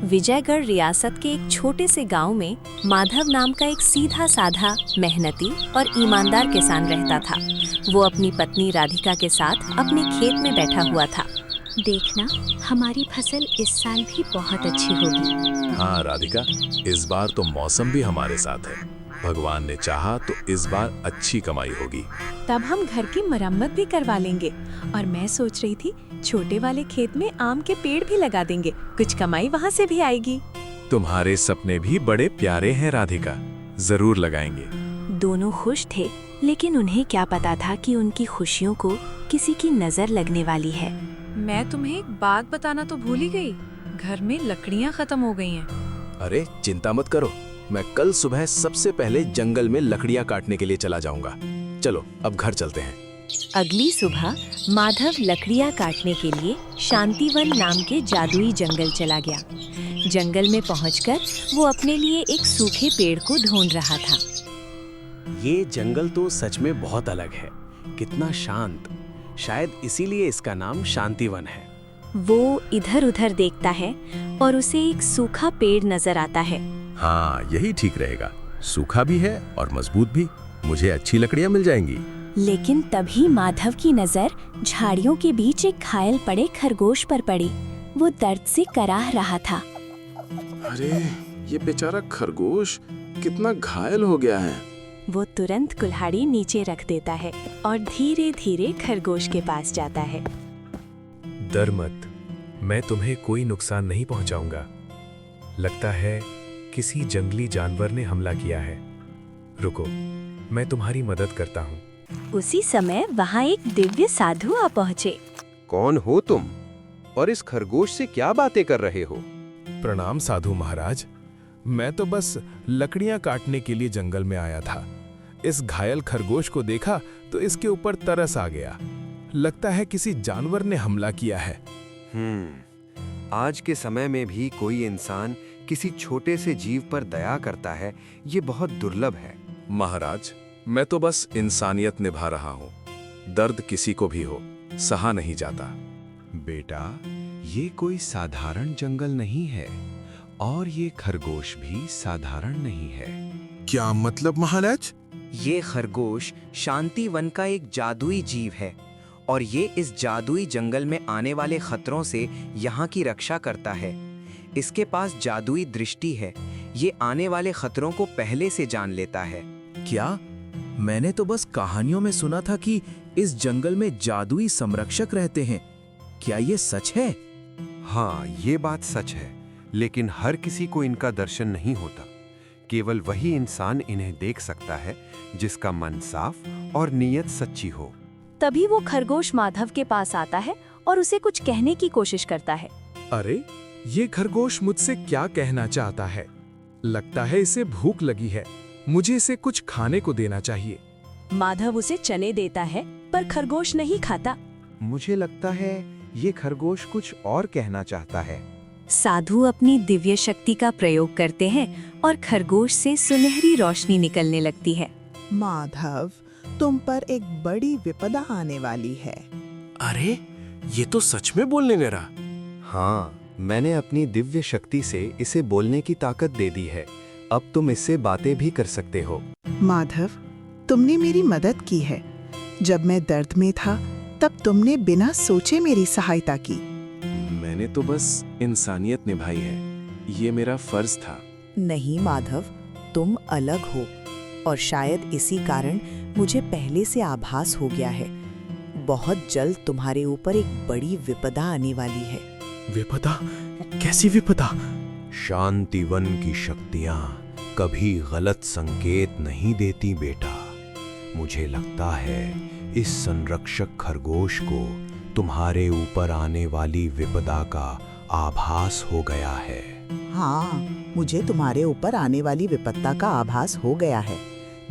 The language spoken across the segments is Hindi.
विजयगढ़ रियासत के एक छोटे से गांव में माधव नाम का एक सीधा साधा, मेहनती और ईमानदार किसान रहता था। वो अपनी पत्नी राधिका के साथ अपने खेत में बैठा हुआ था। देखना, हमारी फसल इस साल भी बहुत अच्छी होगी। हाँ राधिका, इस बार तो मौसम भी हमारे साथ है। भगवान ने चाहा तो इस बार अच्छी कमाई होगी। तब हम घर की मरम्मत भी करवा लेंगे और मैं सोच रही थी छोटे वाले खेत में आम के पेड़ भी लगा देंगे, कुछ कमाई वहाँ से भी आएगी। तुम्हारे सपने भी बड़े प्यारे हैं राधिका, जरूर लगाएंगे। दोनों खुश थे, लेकिन उन्हें क्या पता था कि उनकी खुशियों को किसी की नजर लगने वाली है। मैं तुम्हें एक बात बताना तो भूल ही गई, घर में लकड़ियाँ खत्म हो गई हैं। अरे चिंता मत करो, मैं कल सुबह सबसे पहले जंगल में लकड़ियाँ काटने के लिए चला जाऊंगा। चलो अब घर चलते हैं। अगली सुबह माधव लकड़ियाँ काटने के लिए शांतिवन नाम के जादुई जंगल चला गया। जंगल में पहुंचकर वो अपने लिए एक सूखे पेड़ को ढूंढ रहा था। ये जंगल तो सच में बहुत अलग है, कितना शांत। शायद इसीलिए इसका नाम शांतिवन है। वो इधर-उधर देखता है और उसे एक सूखा पेड़ नजर आता है। हाँ, यही ठीक रहेगा। सूखा भी है और मजबूत भी। मुझे अच्छी लकड़ियाँ मिल जाएंगी। लेकिन तभी माधव की नजर झाड़ियों के बीच एक घायल पड़े खरगोश पर पड़ी। वो दर्द से कराह रहा था। अरे ये बेचारा खरगोश कितना घायल हो गया है। वो तुरंत कुल्हाड़ी नीचे रख देता है और धीरे-धीरे खरगोश के पास जाता है। डर मत, मैं तुम्हें कोई नुकसान नहीं पहुंचाऊंगा। लगता है किसी जंगली जानवर ने हमला किया है। रुको, मैं तुम्हारी मदद करता हूँ। उसी समय वहाँ एक दिव्य साधु आ पहुँचे। कौन हो तुम और इस खरगोश से क्या बातें कर रहे हो? प्रणाम साधु महाराज, मैं तो बस लकड़ियाँ काटने के लिए जंगल में आया था। इस घायल खरगोश को देखा तो इसके ऊपर तरस आ गया। लगता है किसी जानवर ने हमला किया है। आज के समय में भी कोई इंसान किसी छोटे से जीव पर दया करता है, ये बहुत दुर्लभ है। महाराज, मैं तो बस इंसानियत निभा रहा हूँ। दर्द किसी को भी हो, सहा नहीं जाता। बेटा, ये कोई साधारण जंगल नहीं है और ये खरगोश भी साधारण नहीं है। क्या मतलब महाराज? ये खरगोश शांतिवन का एक जादुई जीव है और ये इस जादुई जंगल में आने वाले खतरों से यहाँ की रक्षा करता है। इसके पास जादुई दृष्टि है, ये आने वाले खतरों को पहले से जान लेता है। क्या? मैंने तो बस कहानियों में सुना था कि इस जंगल में जादुई संरक्षक रहते हैं। क्या ये सच है? हाँ, ये बात सच है, लेकिन हर किसी को इनका दर्शन नहीं होता। केवल वही इंसान इन्हें देख सकता है जिसका मन साफ और नीयत सच्ची हो। तभी वो खरगोश माधव के पास आता है और उसे कुछ कहने की कोशिश करता है। अरे, ये खरगोश मुझसे क्या कहना चाहता है? लगता है इसे भूख लगी है। मुझे इसे कुछ खाने को देना चाहिए। माधव उसे चने देता है, पर खरगोश नहीं खाता। मुझे लगता है ये खरगोश कुछ और कहना चाहता है। साधु अपनी दिव्य शक्ति का प्रयोग करते हैं और खरगोश से सुनहरी रोशनी निकलने लगती है। माधव, तुम पर एक बड़ी विपदा आने वाली है। अरे, ये तो सच में बोलने लगा। हाँ, मैंने अपनी दिव्य शक्ति से इसे बोलने की ताकत दे दी है। अब तुम इससे बातें भी कर सकते हो। माधव, तुमने मेरी मदद की है। जब मैं दर्द में था, तब तुमने बिना सोचे मेरी सहायता की। मैंने तो बस इंसानियत निभाई है, ये मेरा फर्ज था। नहीं माधव, तुम अलग हो और शायद इसी कारण मुझे पहले से आभास हो गया है। बहुत जल्द तुम्हारे ऊपर एक बड़ी विपदा आने वाली है। विपदा? कैसी विपदा? शांतिवन की शक्तियां कभी गलत संकेत नहीं देती बेटा। मुझे लगता है इस संरक्षक खरगोश को तुम्हारे ऊपर आने वाली विपदा का आभास हो गया है। हाँ, मुझे तुम्हारे ऊपर आने वाली विपत्ता का आभास हो गया है।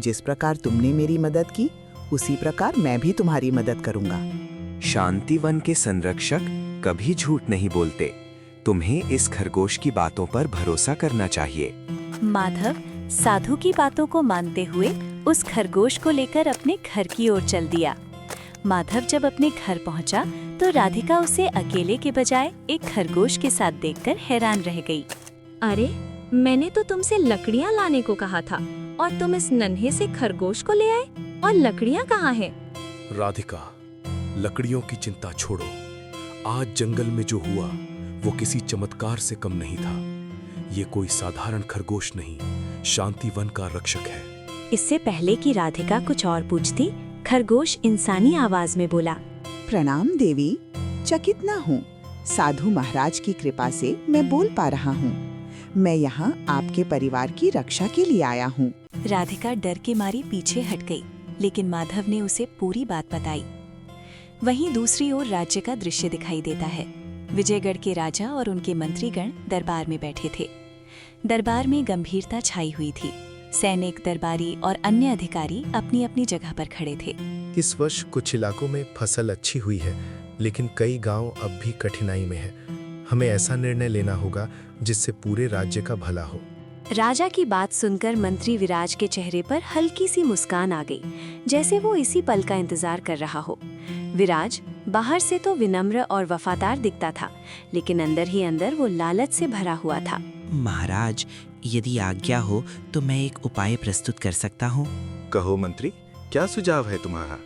जिस प्रकार तुमने मेरी मदद की, उसी प्रकार मैं भी तुम्हारी मदद करूंगा। शांतिवन के संरक्षक कभी झूठ नहीं बोलते। तुम्हें इस खरगोश की बातों पर भरोसा करना चाहिए। माधव साधु की बातों को मानते हुए उस खरगोश को लेकर अपने घर की ओर चल दिया। माधव जब अपने घर पहुंचा तो तो राधिका उसे अकेले के बजाय एक खरगोश के साथ देखकर हैरान रह गई। अरे, मैंने तो तुमसे लकड़ियाँ लाने को कहा था और तुम इस नन्हे से खरगोश को ले आए। और लकड़ियाँ कहाँ हैं? राधिका, लकड़ियों की चिंता छोड़ो। आज जंगल में जो हुआ वो किसी चमत्कार से कम नहीं था। ये कोई साधारण खरगोश नहीं, शांति वन का रक्षक है। इससे पहले कि राधिका कुछ और पूछती, खरगोश इंसानी आवाज में बोला, प्रणाम देवी, चकित न हूँ। साधु महाराज की कृपा से मैं बोल पा रहा हूँ। मैं यहाँ आपके परिवार की रक्षा के लिए आया हूँ। राधिका डर के मारी पीछे हट गई, लेकिन माधव ने उसे पूरी बात बताई। वहीं दूसरी ओर राज्य का दृश्य दिखाई देता है। विजयगढ़ के राजा और उनके मंत्रीगण दरबार में बैठे थे। दरबार में गंभीरता छाई हुई थी। सैनिक, दरबारी और अन्य अधिकारी अपनी अपनी जगह पर खड़े थे। इस वर्ष कुछ इलाकों में फसल अच्छी हुई है, लेकिन कई गांव अब भी कठिनाई में है। हमें ऐसा निर्णय लेना होगा जिससे पूरे राज्य का भला हो। राजा की बात सुनकर मंत्री विराज के चेहरे पर हल्की सी मुस्कान आ गई, जैसे वो इसी पल का इंतजार कर रहा हो। विराज बाहर से तो विनम्र और वफादार दिखता था, लेकिन अंदर ही अंदर वो लालच से भरा हुआ था। महाराज, यदि आज्ञा हो तो मैं एक उपाय प्रस्तुत कर सकता हूँ। कहो मंत्री, क्या सुझाव है तुम्हारा?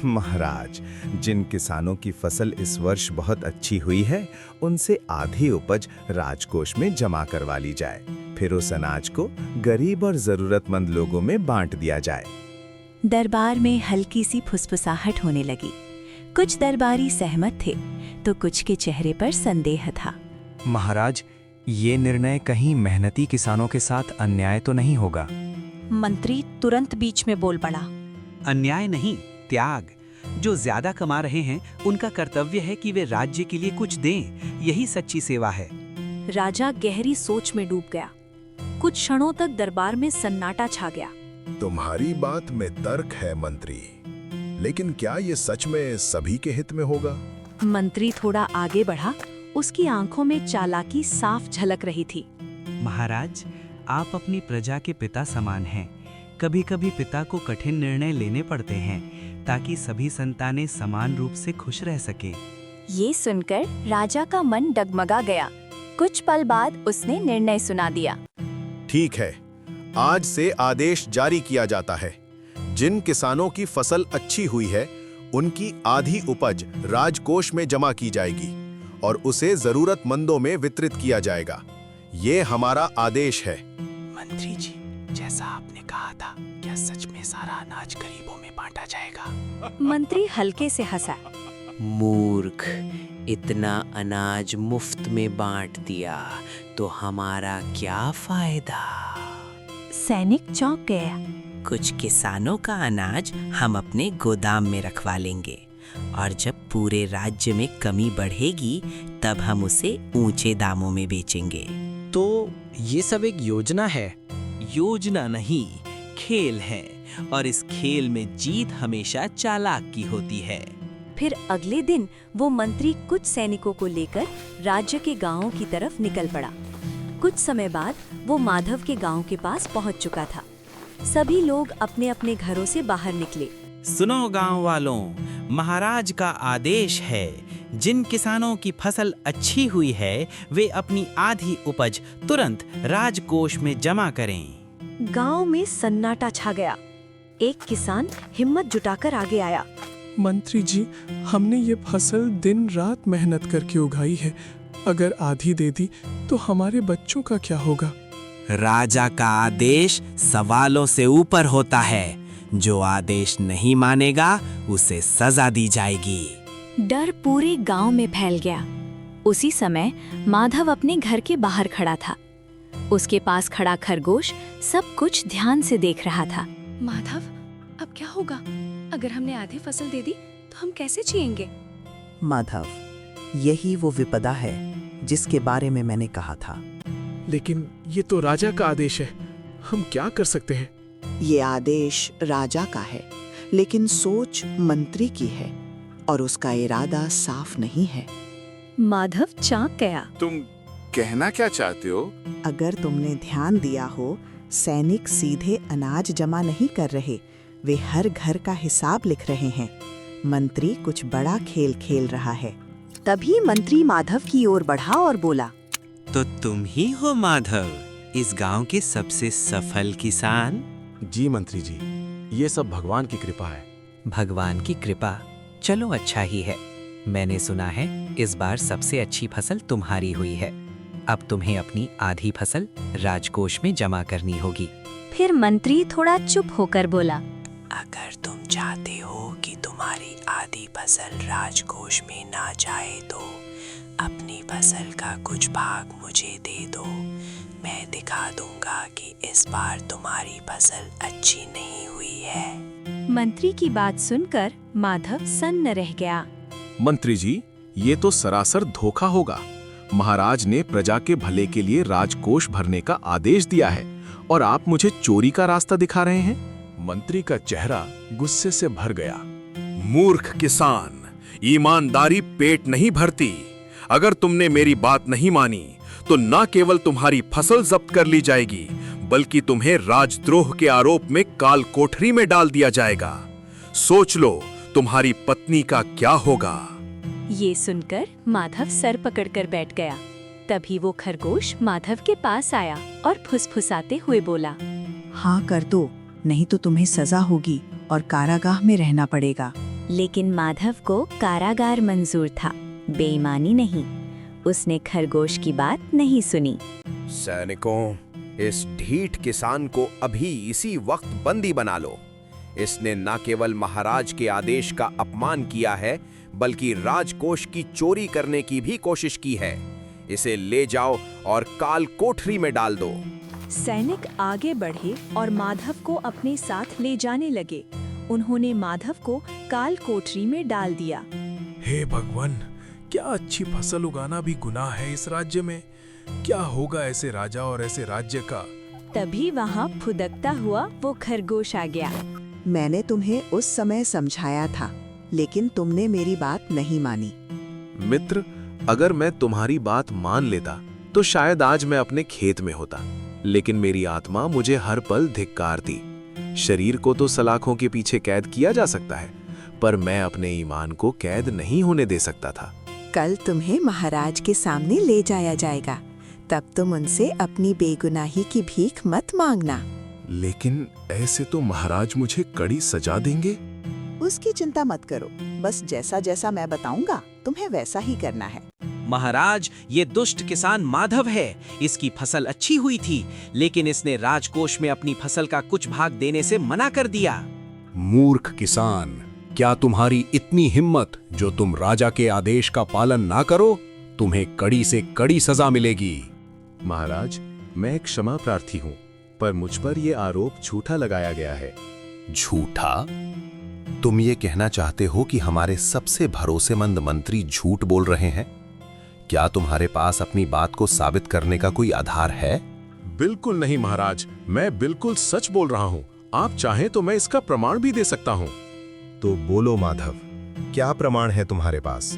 महाराज, जिन किसानों की फसल इस वर्ष बहुत अच्छी हुई है, उनसे आधी उपज राजकोष में जमा करवा ली जाए। फिर उस अनाज को गरीब और जरूरतमंद लोगों में बांट दिया जाए। दरबार में हल्की सी फुसफुसाहट होने लगी। कुछ दरबारी सहमत थे, तो कुछ के चेहरे पर संदेह था। महाराज, ये निर्णय कहीं मेहनती किसानों के साथ अन्याय तो नहीं होगा? मंत्री तुरंत बीच में बोल पड़ा। अन्याय नहीं, त्याग। जो ज्यादा कमा रहे हैं उनका कर्तव्य है कि वे राज्य के लिए कुछ दें। यही सच्ची सेवा है। राजा गहरी सोच में डूब गया। कुछ क्षणों तक दरबार में सन्नाटा छा गया। तुम्हारी बात में तर्क है मंत्री, लेकिन क्या ये सच में सभी के हित में होगा? मंत्री थोड़ा आगे बढ़ा। उसकी आंखों में चालाकी साफ झलक रही थी। महाराज, आप अपनी प्रजा के पिता समान हैं। कभी कभी पिता को कठिन निर्णय लेने पड़ते हैं ताकि सभी संतानें समान रूप से खुश रह सकें। ये सुनकर राजा का मन डगमगा गया। कुछ पल बाद उसने निर्णय सुना दिया। ठीक है, आज से आदेश जारी किया जाता है। जिन किसानों की फसल अच्छी हुई है, उनकी आधी उपज राजकोष में जमा की जाएगी और उसे जरूरतमंदों में वितरित किया जाएगा। ये हमारा आदेश है। मंत्री जी, जैसा आपने कहा था, क्या सच में सारा अनाज गरीबों में बांटा जाएगा? मंत्री हल्के से हंसा। मूर्ख, इतना अनाज मुफ्त में बांट दिया तो हमारा क्या फायदा? सैनिक चौंक गया। कुछ किसानों का अनाज हम अपने गोदाम में रखवा लेंगे और जब पूरे राज्य में कमी बढ़ेगी तब हम उसे ऊंचे दामों में बेचेंगे। तो ये सब एक योजना है? योजना नहीं, खेल है, और इस खेल में जीत हमेशा चालाक की होती है। फिर अगले दिन वो मंत्री कुछ सैनिकों को लेकर राज्य के गांवों की तरफ निकल पड़ा। कुछ समय बाद वो माधव के गांव के पास पहुंच चुका था। सभी लोग अपने अपने घरों से बाहर निकले। सुनो गांव वालों, महाराज का आदेश है, जिन किसानों की फसल अच्छी हुई है वे अपनी आधी उपज तुरंत राजकोष में जमा करें। गांव में सन्नाटा छा गया। एक किसान हिम्मत जुटाकर आगे आया। मंत्री जी, हमने ये फसल दिन रात मेहनत करके उगाई है। अगर आधी दे दी तो हमारे बच्चों का क्या होगा? राजा का आदेश सवालों से ऊपर होता है। जो आदेश नहीं मानेगा उसे सजा दी जाएगी। डर पूरे गांव में फैल गया। उसी समय माधव अपने घर के बाहर खड़ा था। उसके पास खड़ा खरगोश सब कुछ ध्यान से देख रहा था। माधव, अब क्या होगा? अगर हमने आधी फसल दे दी तो हम कैसे जिएंगे? माधव, यही वो विपदा है जिसके बारे में मैंने कहा था। लेकिन ये तो राजा का आदेश है, हम क्या कर सकते हैं? ये आदेश राजा का है, लेकिन सोच मंत्री की है और उसका इरादा साफ नहीं है। माधव चाँक गया। तुम कहना क्या चाहते हो? अगर तुमने ध्यान दिया हो, सैनिक सीधे अनाज जमा नहीं कर रहे, वे हर घर का हिसाब लिख रहे हैं। मंत्री कुछ बड़ा खेल खेल रहा है। तभी मंत्री माधव की ओर बढ़ा और बोला, तो तुम ही हो माधव, इस गांव के सबसे सफल किसान? जी मंत्री जी, ये सब भगवान की कृपा है। भगवान की कृपा? चलो अच्छा ही है। मैंने सुना है इस बार सबसे अच्छी फसल तुम्हारी हुई है। अब तुम्हें अपनी आधी फसल राजकोष में जमा करनी होगी। फिर मंत्री थोड़ा चुप होकर बोला, अगर तुम चाहते हो कि तुम्हारी आधी फसल राजकोष में ना जाए तो अपनी फसल का कुछ भाग मुझे दे दो। मैं दिखा दूंगा कि इस बार तुम्हारी फसल अच्छी नहीं हुई है। मंत्री की बात सुनकर माधव सन्न रह गया। मंत्री जी, ये तो सरासर धोखा होगा। महाराज ने प्रजा के भले के लिए राजकोष भरने का आदेश दिया है और आप मुझे चोरी का रास्ता दिखा रहे हैं। मंत्री का चेहरा गुस्से से भर गया। मूर्ख किसान, ईमानदारी पेट नहीं भरती। अगर तुमने मेरी बात नहीं मानी तो न केवल तुम्हारी फसल जब्त कर ली जाएगी, बल्कि तुम्हें राजद्रोह के आरोप में काल कोठरी में डाल दिया जाएगा। सोच लो तुम्हारी पत्नी का क्या होगा। ये सुनकर माधव सर पकड़कर बैठ गया। तभी वो खरगोश माधव के पास आया और फुसफुसाते हुए बोला, हाँ कर दो, नहीं तो तुम्हें सजा होगी और कारागाह में रहना पड़ेगा। लेकिन माधव को कारागार मंजूर था, बेईमानी नहीं। उसने खरगोश की बात नहीं सुनी। सैनिकों, इस ढीठ किसान को अभी इसी वक्त बंदी बना लो। इसने न केवल महाराज के आदेश का अपमान किया है, बल्कि राजकोष की चोरी करने की भी कोशिश की है। इसे ले जाओ और काल कोठरी में डाल दो। सैनिक आगे बढ़े और माधव को अपने साथ ले जाने लगे। उन्होंने माधव को काल कोठरी में डाल दिया। हे भगवान, क्या अच्छी फसल उगाना भी गुनाह है इस राज्य में? क्या होगा ऐसे राजा और ऐसे राज्य का? तभी वहाँ फुदकता हुआ वो खरगोश आ गया। मैंने तुम्हें उस समय समझाया था, लेकिन तुमने मेरी बात नहीं मानी। मित्र, अगर मैं तुम्हारी बात मान लेता तो शायद आज मैं अपने खेत में होता, लेकिन मेरी आत्मा मुझे हर पल धिक्कारती। शरीर को तो सलाखों के पीछे कैद किया जा सकता है, पर मैं अपने ईमान को कैद नहीं होने दे सकता था। कल तुम्हें महाराज के सामने ले जाया जाएगा, तब तुम उनसे अपनी बेगुनाही की भीख मत मांगना। लेकिन ऐसे तो महाराज मुझे कड़ी सजा देंगे। उसकी चिंता मत करो, बस जैसा जैसा मैं बताऊंगा तुम्हें वैसा ही करना है। महाराज, ये दुष्ट किसान माधव है। इसकी फसल अच्छी हुई थी, लेकिन इसने राजकोष में अपनी फसल का कुछ भाग देने से मना कर दिया। मूर्ख किसान, क्या तुम्हारी इतनी हिम्मत जो तुम राजा के आदेश का पालन ना करो? तुम्हें कड़ी से कड़ी सजा मिलेगी। महाराज, मैं क्षमा प्रार्थी हूँ, पर मुझ पर यह आरोप झूठा लगाया गया है। झूठा? तुम ये कहना चाहते हो कि हमारे सबसे भरोसेमंद मंत्री झूठ बोल रहे हैं? क्या तुम्हारे पास अपनी बात को साबित करने का कोई आधार है? बिल्कुल नहीं महाराज, मैं बिल्कुल सच बोल रहा हूँ। आप चाहें तो मैं इसका प्रमाण भी दे सकता हूँ। तो बोलो माधव, क्या प्रमाण है तुम्हारे पास?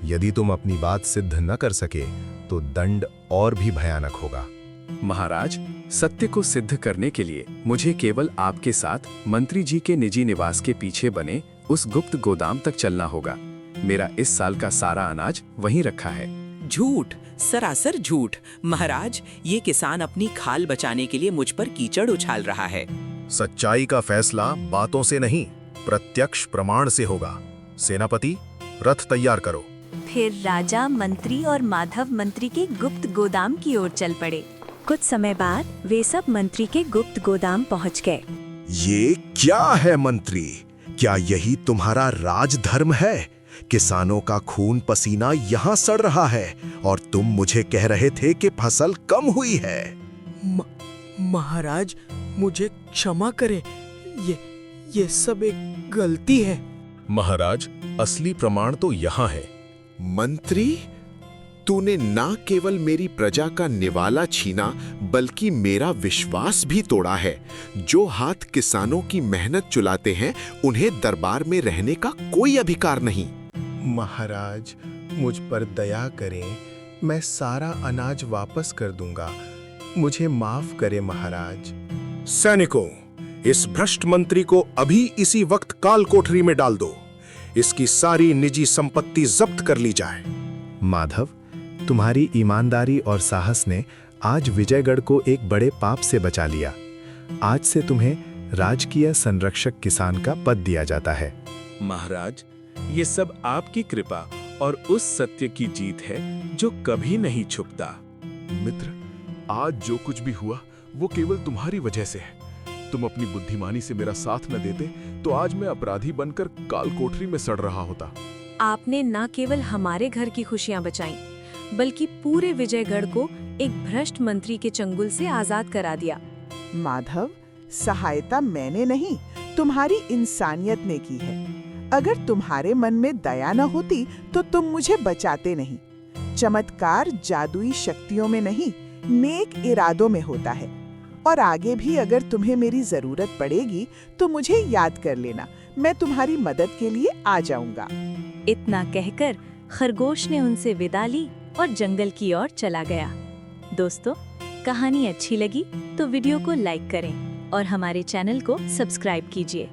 यदि तुम अपनी बात सिद्ध न कर सके तो दंड और भी भयानक होगा। महाराज, सत्य को सिद्ध करने के लिए मुझे केवल आपके साथ मंत्री जी के निजी निवास के पीछे बने उस गुप्त गोदाम तक चलना होगा। मेरा इस साल का सारा अनाज वहीं रखा है। झूठ, सरासर झूठ। महाराज, ये किसान अपनी खाल बचाने के लिए मुझ पर कीचड़ उछाल रहा है। सच्चाई का फैसला बातों से नहीं, प्रत्यक्ष प्रमाण से होगा। सेनापति, रथ तैयार करो। फिर राजा, मंत्री और माधव मंत्री के गुप्त गोदाम की ओर चल पड़े। कुछ समय बाद वे सब मंत्री के गुप्त गोदाम पहुंच गए। ये क्या है मंत्री? क्या यही तुम्हारा राजधर्म है? किसानों का खून पसीना यहाँ सड़ रहा है और तुम मुझे कह रहे थे कि फसल कम हुई है। महाराज, मुझे क्षमा करें, ये सब एक गलती है। महाराज, असली प्रमाण तो यहाँ है। मंत्री, तूने न केवल मेरी प्रजा का निवाला छीना, बल्कि मेरा विश्वास भी तोड़ा है। जो हाथ किसानों की मेहनत चुलाते हैं, उन्हें दरबार में रहने का कोई अधिकार नहीं। महाराज, मुझ पर दया करें, मैं सारा अनाज वापस कर दूंगा। मुझे माफ करें महाराज। सैनिकों, इस भ्रष्ट मंत्री को अभी इसी वक्त काल कोठरी में डाल दो। इसकी सारी निजी संपत्ति जब्त कर ली जाए। माधव, तुम्हारी ईमानदारी और साहस ने आज विजयगढ़ को एक बड़े पाप से बचा लिया। आज से तुम्हें राजकीय संरक्षक किसान का पद दिया जाता है। महाराज, ये सब आपकी कृपा और उस सत्य की जीत है जो कभी नहीं छुपता। मित्र, आज जो कुछ भी हुआ वो केवल तुम्हारी वजह से है। तुम अपनी बुद्धिमानी से मेरा साथ न देते तो आज मैं अपराधी बनकर काल कोठरी में सड़ रहा होता। आपने न केवल हमारे घर की खुशियां बचाई, बल्कि पूरे विजयगढ़ को एक भ्रष्ट मंत्री के चंगुल से आजाद करा दिया। माधव, सहायता मैंने नहीं, तुम्हारी इंसानियत ने की है। अगर तुम्हारे मन में दया न होती तो तुम मुझे बचाते नहीं। चमत्कार जादुई शक्तियों में नहीं, नेक इरादों में होता है। और आगे भी अगर तुम्हें मेरी जरूरत पड़ेगी तो मुझे याद कर लेना, मैं तुम्हारी मदद के लिए आ जाऊंगा। इतना कहकर खरगोश ने उनसे विदा ली और जंगल की ओर चला गया। दोस्तों, कहानी अच्छी लगी तो वीडियो को लाइक करें और हमारे चैनल को सब्सक्राइब कीजिए।